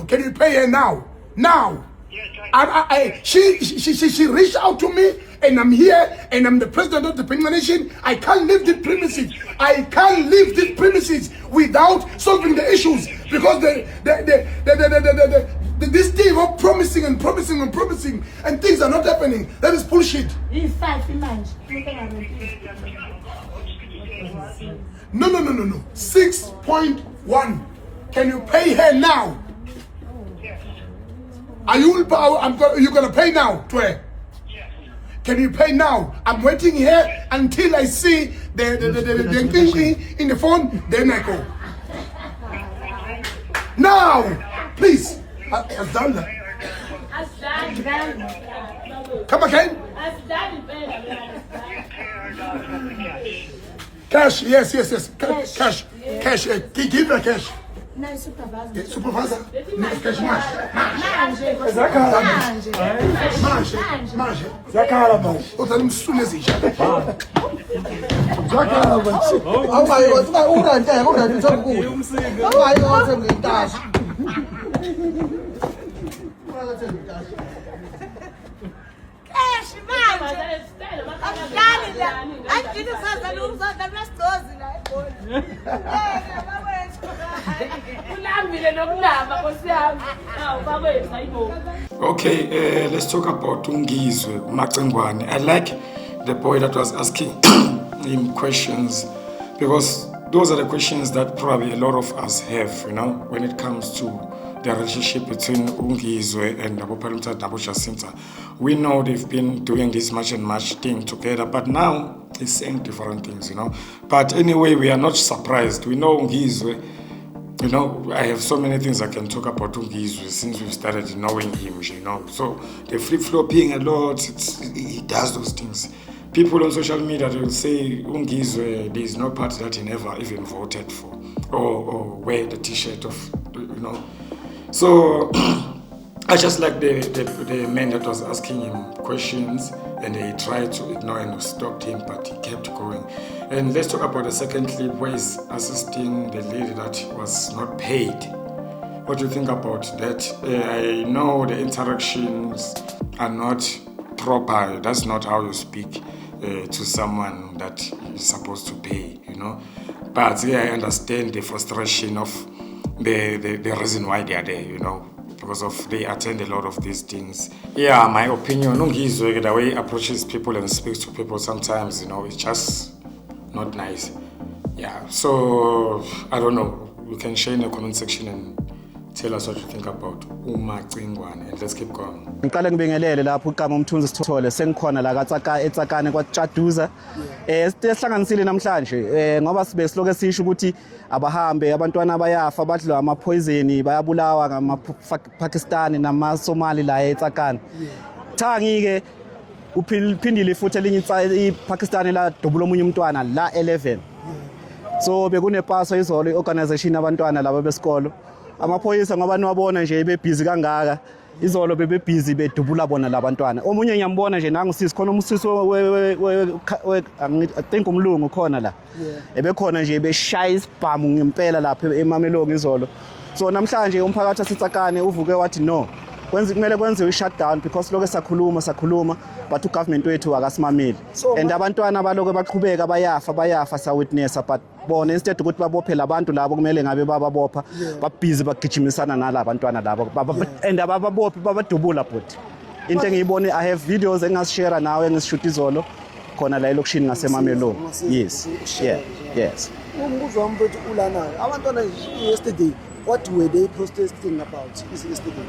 Speaker 8: Can you pay her now? Now.
Speaker 24: Yes,
Speaker 8: she reached out to me, and I'm here, and I'm the president of the Pingla Nation. I can't leave this premises. I can't leave this premises without solving the issues, because this thing of promising and things are not happening. That is bullshit. No. 6.1. Can you pay her now? Are you gonna pay now to her? Can you pay now? I'm waiting here until I see the thing in the phone, then I go. Now, please. I've done that. Come again? Cash, yes. Cash. Give her cash.
Speaker 5: No, supervisor.
Speaker 8: Supervisor? Cash, manje.
Speaker 23: Zakhala manje.
Speaker 8: Uthanda umsule zisha.
Speaker 23: Zakhala manje. Awumayikho uranteke uranteke uthomkhulu. Awumayikho ngentasha.
Speaker 5: Cash manje. Akudlali la. Ajini sasa lomzana lwasigozi la ebona.
Speaker 15: Okay, let's talk about Ungizwe Macengwane. I like the boy that was asking him questions, because those are the questions that probably a lot of us have, when it comes to the relationship between Ungizwe and Nabo Palumta Nabo Jacinta. We know they've been doing this much and much thing together, but now he's saying different things, But anyway, we are not surprised. We know Ungizwe. I have so many things I can talk about Ungizwe since we've started knowing him, So the flip-flopping a lot, he does those things. People on social media, they will say Ungizwe, there is no party that he never even voted for or wear the t-shirt of, So I just like the man that was asking him questions and he tried to ignore and stopped him, but he kept going. And let's talk about the second clip where he's assisting the lady that was not paid. What do you think about that? I know the interactions are not proper. That's not how you speak to someone that is supposed to pay, you know. But I understand the frustration of the reason why they are there, you know, because of they attend a lot of these things. Yeah, my opinion, the way he approaches people and speaks to people sometimes, you know, it's just not nice. Yeah, so I don't know. You can share in the comment section and tell us what you think about Uma Cingwane, and let's keep going.
Speaker 2: Ngiqale ngibingelele lapho uGama Mthunzi Sithole sengikhona la eTsakane kwaTshaduza. Sihlanganisile namhlanje ngoba sibe siloke sisho ukuthi abahambe abantwana bayafa badliwa ama poison bayabulawa ngama Pakistan nama Somali la eTsakane. Thangi ke uphindile futhi elinye iPakistan la dobula omunye umntwana la 11. So bekune paso izolo iorganization abantwana laba besikolo. Amaphoyisa ngoba niwabona nje bebhizi kangaka izolo bebebhizi bedubula bona labantwana omunye ngiyambona nje nangisisi khona umsisi I think umlungu khona la ebekhona nje beshaya isibhamu ngempela lapha eMamelodi izolo so namhlanje umphakathi asitsakane uvuke wathi no kumele kwenziwe i-shutdown because lokho sakhuluma but ugovernment wethu akasimameli and abantwana baloke baqhubeka bayafa sa witness but bona instead ukuthi babophe labantu labo kumele ngabe bababopha babhizi bagijimisana nalabantwana labo and ababophi babadubula but into engiyibone I have videos engasishare nawe engisishuta izolo khona la elokushini ngaseMamelodi yes yes
Speaker 23: umbuzo wami mfethu ulana abantwana yesterday what were they protesting about yesterday?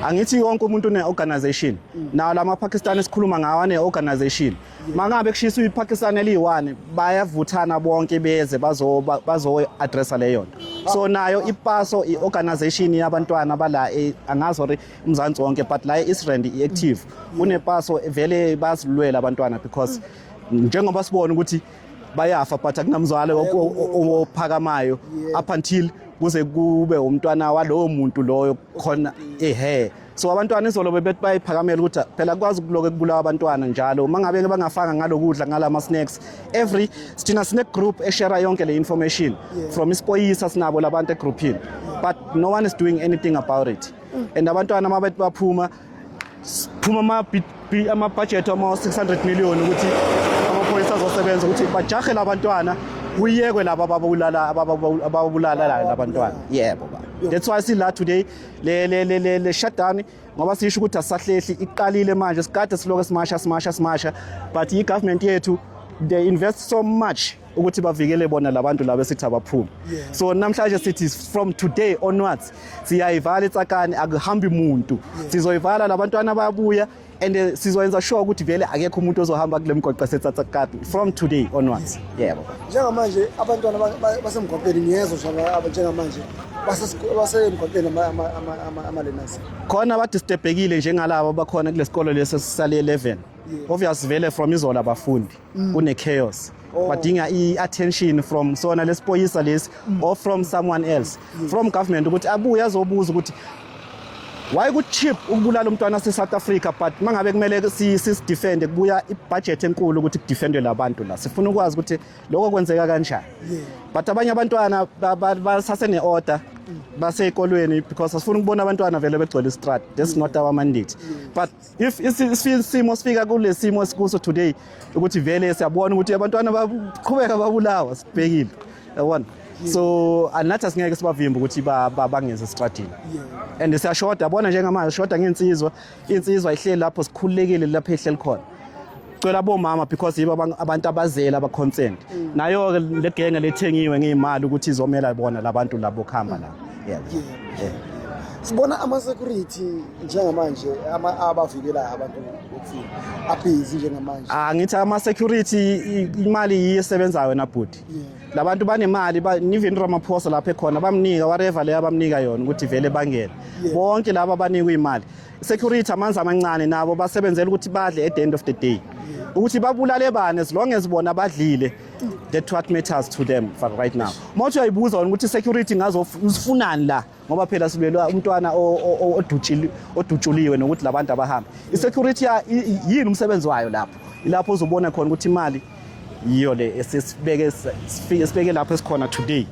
Speaker 2: Angithi yonke umuntu une-organization nawo lama Pakistan esikhuluma ngawo ane-organization mangabe kushiswa iPakistan eliyi-1 bayavuthana bonke beze bazo-addressa leyo nto so nayo ipaso i-organization yabantwana bala angazi hore umzansi wonke but la e-Israel i-active kunepaso vele bazilwela abantwana because njengoba sibona ukuthi bayafa but akunamzwalo ophakamayo up until kuze kube umntwana walowo muntu loyo khona so abantwana izolo bebethi bayiphakamela ukuthi phela kwazi ukuloke kubulawa abantwana njalo mangabe bangafanga ngalokudla ngalama snacks every sithina snack group eshare yonke le information from ispoyisa sinabo labantu egroupini but no one is doing anything about it and abantwana mabethi baphuma ama budget ama 600 million ukuthi amaphoyisa azosebenza ukuthi bajahe labantwana uyekwe laba ababulala labantwana yebo that's why sila today le shutdown ngoba sisho ukuthi asahlehli iqalile manje sikade siloke simasha but i government yethu they invest so much ukuthi bavikele bona labantu laba esithi abaphuma so namhlanje sithi from today onwards siyayivala eTsakane akuhambi umuntu sizoyivala labantwana bayabuya and sizoyenza sure ukuthi vele akekho umuntu ozohamba kule mgwaqo eseTsakane from today onwards yebo
Speaker 23: njengamanje abantwana basemgwaqeni ngiyezo njengamanje basemgwaqeni ama-learners
Speaker 2: khona badisturbekile njengalabo bakhona kulesikolo lesisale 11 obviously vele from izolo abafundi kune chaos badinga i-attention from sona lespoyisa lesi or from someone else from government ukuthi abuye azobuza ukuthi why good cheap ukubulala umntwana se-South Africa but mangabe kumele si-defend kubuya i-budget enkulu ukuthi kudefendwe labantu la sifuna ukwazi ukuthi lokho kwenzeka kanjani but abanye abantwana basasene-order basey'kolweni because asifuna ukubona abantwana vele begcwele istrat that's not our mandate but if isimo sifika kule simo esikuso today ukuthi vele siyabona ukuthi abantwana baqhubeka babulawa sibhekile yabona so anathi asingeke sibavimbe ukuthi bangeze estradini and siyashoda yabona njengamanje shoda ngensizwa insizwa ihleli lapho sikhululekile lapha ehleli khona cela bomama because yibo abantu abazela aba-consent nayo le genge lethengiwe ngey'mali ukuthi izomela bona labantu labo kuhamba la
Speaker 23: sibona ama-security njengamanje abavikelayo abantu ukufika abhizi njengamanje
Speaker 2: ngithi ama-security imali yiyo esebenzayo nabhuti labantu banemali even Ramaphosa lapha ekhona bamnika whatever leyo abamnika yona ukuthi vele bangene bonke laba banikwa imali security amanzi amancane nabo basebenzela ukuthi badle at the end of the day ukuthi babulale bane as long as bona badlile that's what matters to them for right now manje uyayibuza ukuthi security ngazo usifunani la ngoba phela sibelwa umntwana odutshuliwe nokuthi labantu abahamba i-security yini umsebenzi wayo lapho uzobona khona ukuthi imali yiyo le esibeke lapho esikhona today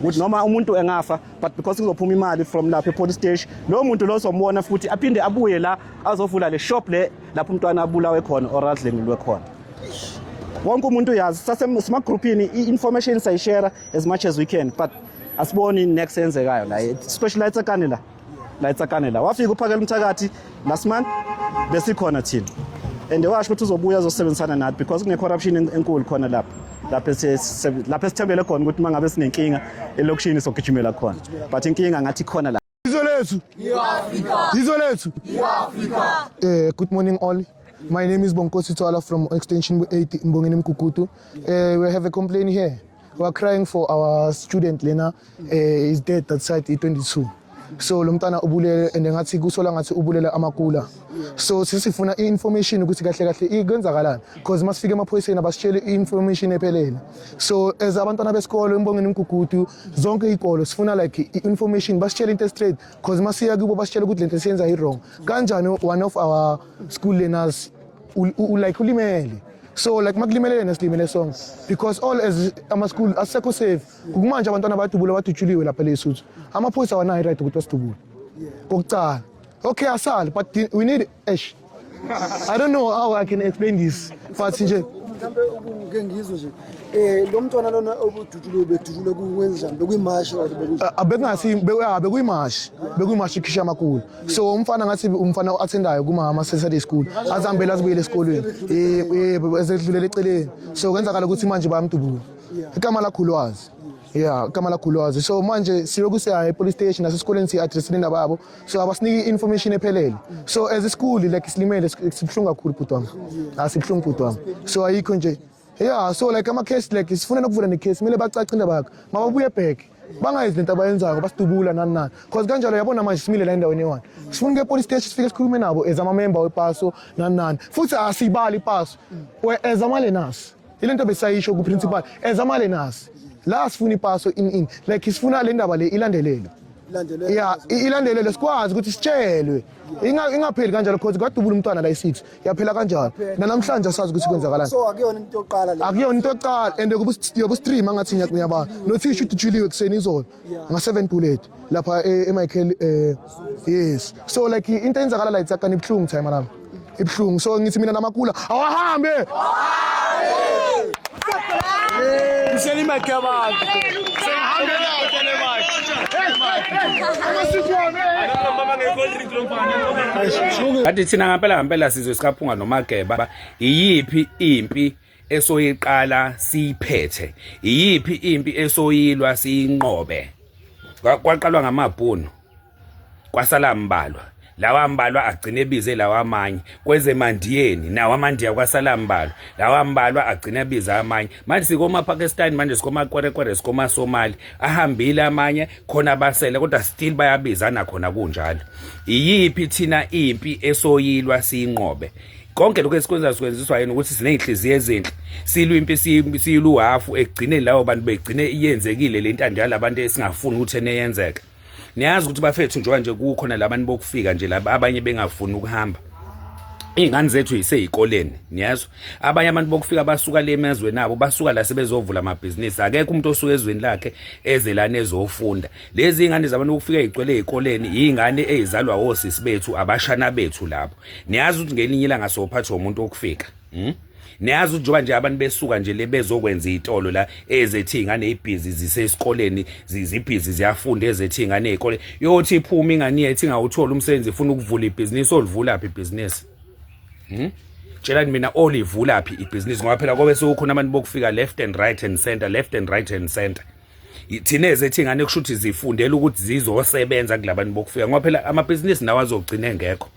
Speaker 2: ukuthi noma umuntu engafa but because kuzophuma imali from lapho police station lo muntu lo sombona futhi aphinde abuye la azovula le shop le lapho umntwana abulawe khona or adlengilwe khona wonke umuntu uyazi sasema groupini i-information sayishare as much as we can but asiboni next enzekayo la especially la itsakane la wafika uphakela umthakathi last month besikhona thina and washo ukuthi uzobuya uzosebenzisana nathi because kune corruption enkulu khona lapho esithembele khona ukuthi mangabe sinenkinga elokishini sogijimela khona but inkinga ngathi khona la
Speaker 23: Izwe lethu good morning all. My name is Bonkosi Twala from Extension 8 in Mbongeni Mkukutu. We have a complaint here. We are crying for our student Lena. Is dead at site E22. So lomntana ubulele and ngathi kusola ngathi ubulela amakula. So sisifuna information ukuthi kahle kahle ikwenzakalani because masifike emaphoyiseni abasitshele information ephelele. So as abantwana besikole eMbongeni Mkukutu zonke izikolo sifuna like information basitshele into straight because masiya kubo basitshele ukuthi lento siyenza i wrong. Kanjani one of our school learners like ulimele. So like makulimele nesilimele song because all as ama school asekho safe kumanje abantwana badubula badutshuliwe lapha leSuthu amaphoyisa awanayo right ukuthi asidubule kokucala okay asal but we need ash. I don't know how I can explain this but nje mhlambe ke ngizwe nje lo mntwana lona obudutshuliwe bedutshule kwenza njani bekuyimashi bekuyimashi ikhisha amakulu so umfana ngathi umfana athendayo kuma Saturday school azihambela azibuyele esikolweni ezedlulela eceleni so kwenzakala ukuthi manje bayamdubula igama lakhulwazi igama lakhulwazi so manje siyoku siya police station nasesikoleni si address lenda babo so abasiniki information ephelele so as a school like silimele sibhlungu kakhulu butwami asibhlungu butwami so ayikho nje so like ama case like sifuna nokuvula ne case mele bacacile bakho mababuye back bangayizi lento abayenzayo basidubula nani because kanjalo yabona manje simile la endaweni eyi-1 sifuna ke police station sifike sikhulume nabo as ama member wepaso nani futhi asibali ipaso as ama learners ilento besayisho ku principal as ama learners la sifuna ipaso in like sifuna le ndaba le ilandelelwe ilandelelwe sikwazi ukuthi sitshelwe ingapheli kanjalo because kwadubula umntwana la i6 yaphela kanjalo namhlanje asazi ukuthi kwenzakalani so akuyona into yokuqala la akuyona into yokuqala and yobu stream angathi ngiyaba nothi isho udutshuliwe kuseni izolo nga7 bullet lapha eMichael yes so like into enzakala la itsakani ibhlungu time nami ibhlungu so ngithi mina namakula awahambe Msheni makaba. Sengihambe la tele manje.
Speaker 6: Athi thina ngempela sizwe sikaphunga noMageba iyiphi impi esoyiqala siyiphethe iyiphi impi esoyilwa siyinqobe kwaqalwa ngamabhunu kwasala mbalwa lawa mbalwa agcine bize lawa amanye kwezemandiyeni nawa amandiya kwasala mbalwa lawa mbalwa agcine biza amanye manje sikoma Pakistan manje sikoma Kwerekwere sikoma Somali ahambile amanye khona basele kodwa still bayabizana khona kunjalo iyiphi thina impi esoyilwa siyinqobe konke lokho esikwenza sikwenziswa yini ukuthi sineyinhliziyo ezinhle silwa impi siyiluhafu egcine lawo bantu begcine iyenzekile le ntando yalabantu esingafuni ukuthi eneyenzeke niyazi ukuthi bafethu nje kukhona labantu bokufika nje laba abanye bengafuni ukuhamba ingane zethu yiseyikoleni niyazi abanye abantu bokufika basuka le emezwe nabo basuka la sebezovula amabhizinisi akekho umuntu osuka ezweni lakhe ezelana ezofunda lezi ingane zabantu bokufika igcwele ezikoleni ingane ezalwa osisi bethu abashana bethu labo niyazi ukuthi ngelinye ilanga sophathwa umuntu okufika niyazi ukuthi njoba nje abantu besuka nje lebezokwenza izitolo la ezethi ingane ibhizi zisesikoleni zizibhizi ziyafunda ezethi ingane ezikole yothi iphuma ingane yethi ngawuthola umsebenzi ifuna ukuvula ibhizinisi olivula phi ibhizinisi tshelani mina olivula phi ibhizinisi ngoba phela kobe sekukhona abantu bokufika left and right and center thina ezethi ingane kushuthi zifundela ukuthi zizosebenza kulabantu bokufika ngoba phela amabhizinisi nawo azogcina engekho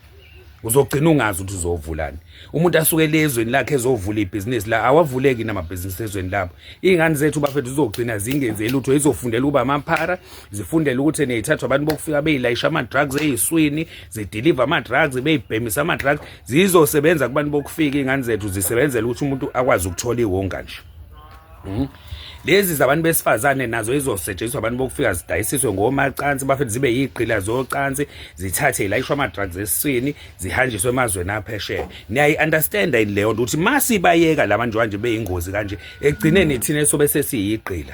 Speaker 6: uzogcina ungazi ukuthi uzovulani umuntu asuke lezweni lakhe ezovula ibhizinisi la awavuleki namabhizinisi ezweni labo ingane zethu bafethu uzogcina zingenzeli lutho izofundela ukuba amaphara zifundela ukuthi nezithathwa abantu bokufika beyilayisha ama drugs eyiswini zideliver ama drugs beyibhemisa ama drugs zizosebenza kubantu bokufika ingane zethu zisebenzela ukuthi umuntu akwazi ukuthola iwonga nje lezi zabantu besifazane nazo izosetshenziswa abantu bokufika zidayisiswe ngomacansi bafethu zibe yiqila zocansi zithathe ilayishwa ama-drugs esiswini zihanjiswe emazweni aphesheya. Niyayi-understanda yini leyo nto ukuthi masibayeka labantu kanje beyingozi kanje ekugcineni thina sobe sesiyiqila.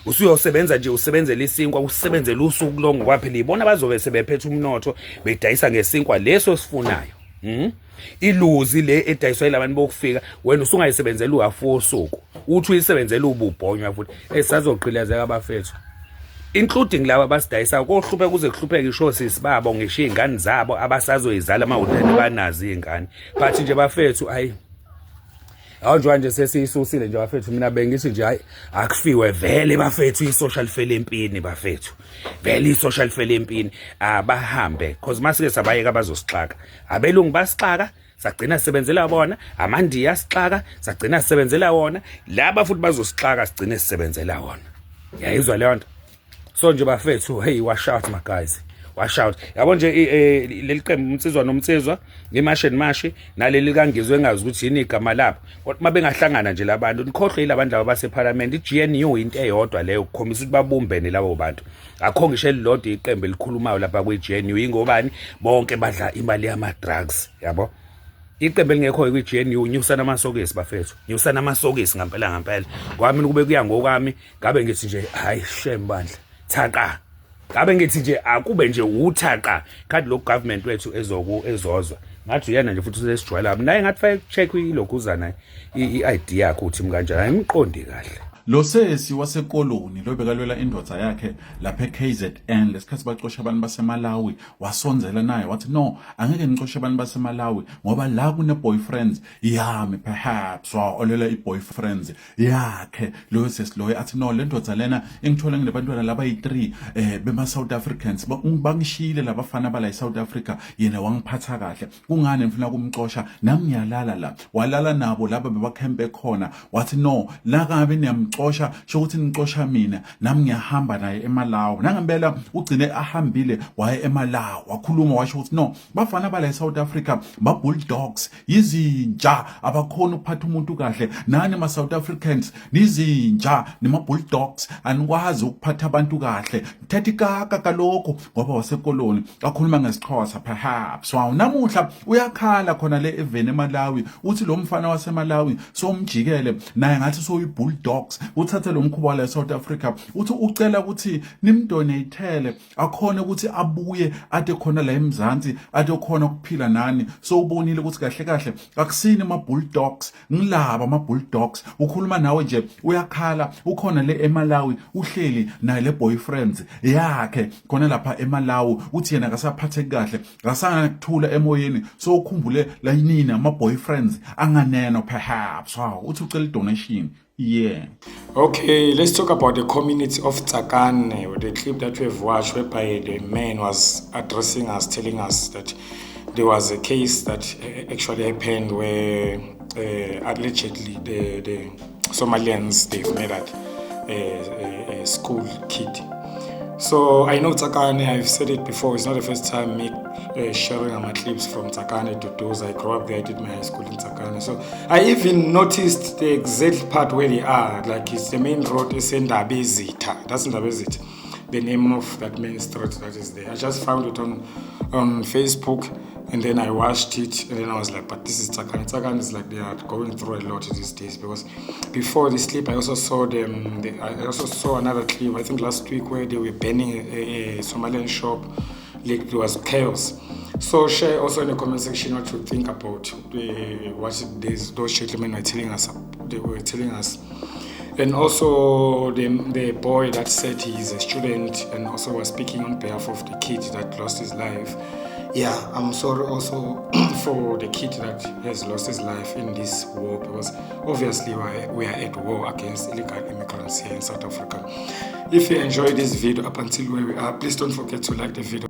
Speaker 6: Usuyosebenza nje usebenzele isinkwa usebenzele usuku lonke kwaphela ibona bazobe sebephethe umnotho bedayisa ngesinkwa leso sifunayo. Iluzi le edayiswa labantu bokufika wena usungayisebenzela uhafu osuku uthi uyisebenzela ububhonywa futhi esazoqhilazeka abafethu including laba basidayisa kohlupheka kuze kuhlupheke isho sisibabo ngisho izingane zabo abasazoyizala amahotela banazi izingane but nje bafethu hayi awunjwa nje sesiyisusile nje bafethu mina bengithi nje hayi akufiwe vele bafethu i-social fail empini bafethu vele i-social fail empini abahambe cause masike sabayeka bazosixaka abelungu basixaka sagcina sisebenzela bona amandiya sixaka sagcina sisebenzela wona laba futhi bazosixaka sigcine sisebenzela wona yayizwa leyo nto so nje bafethu hey wash out my guys wash out yabo nje leli qembu umsizwa nomsizwa ngeMashi Mashi naleli kangizwe engazi ukuthi yini igama lapho kodwa mabengahlangana nje labantu nikhohlwe ilabantu laba baseParliament iGNU into eyodwa leyo ukukhombisa ukuthi babumbene labo bantu akho ngisho elilodwa iqembu elikhulumayo lapha kweGNU ingobani bonke badla imali yama drugs yabo iqembu elingekho kwiGNU nyusana amasokisi bafethu nyusana amasokisi ngempela kwami kube kuya ngokwami ngabe ngithi nje hayi shembandla thaka ngabe ngithi nje akube nje uthaqa kanti lo government wethu ezozwa ngathi uyena nje futhi usesijwayela naye ngathi fake check ilokuzana iID yakhe uthi mkanjani ayimqondi kahle
Speaker 4: Lo sesi wasekoloni lo bekalwela indodza yakhe lapha eKZN lesikhathi baxosha abantu baseMalawi wasonzela naye wathi no angeke ngixoshe abantu baseMalawi ngoba la kune boyfriends yami perhaps waolela iboyfriends yakhe lo sesi lo athi no le ndodza lena engithola nginabantwana laba yi3 bema South Africans bangishile labafana bala eSouth Africa yena wangiphatha kahle kungane ngifuna kumxosha nami ngiyalala la walala nabo laba bebakhempe khona wathi no la kabe niyamxosha shokuthi nixosha mina nami ngiyahamba naye eMalawi nangempela ugcine ahambile waye eMalawi wakhuluma washo ukuthi no bafana bala eSouth Africa ba bulldogs izinja abakhona ukuphatha umuntu kahle nani ma South Africans nizinja nima bulldogs anikwazi ukuphatha abantu kahle thathi kaka kaloko ngoba wasekoloni akhuluma ngesixhosa perhaps namuhla uyakhala khona le event eMalawi uthi lo mfana waseMalawi so umjikele naye ngathi so bulldogs uthathe lo mkhuba la South Africa uthi ucela ukuthi nimdonatele akhona ukuthi abuye ade khona la eMzansi ade khona ukuphila nani so ubonile ukuthi kahle kahle akusini ama bulldogs ngilaba ama bulldogs ukhuluma nawe nje uyakhala ukhona le eMalawi uhleli naye le boyfriends yakhe khona lapha eMalawi uthi yena akasaphathe kahle akasana kuthula emoyeni so ukhumbule la yinina ama boyfriends anganeno perhaps uthi ucela donation. Yeah.
Speaker 15: Okay, let's talk about the community of Tsakane, with the clip that we've watched whereby the man was addressing us, telling us that there was a case that actually happened where allegedly the Somalians, they've murdered a school kid. So I know Tsakane, I've said it before, it's not the first time me sharing my clips from Tsakane to those. I grew up there, I did my high school in Tsakane. So I even noticed the exact part where they are, like it's the main road is in Ndabezitha. That's Ndabezitha, the name of that main street that is there. I just found it on Facebook and then I watched it and then I was like, but this is Tsakane. Tsakane is like they are going through a lot these days because before this clip I also saw them. I also saw another clip I think last week where they were burning a Somalian shop. Like it was chaos. So share also in the comment section what you think about what those gentlemen were telling us. They were telling us. And also the boy that said he's a student and also was speaking on behalf of the kid that lost his life. Yeah, I'm sorry also for the kid that has lost his life in this war because obviously we are at war against illegal immigrants here in South Africa. If you enjoyed this video up until where we are, please don't forget to like the video.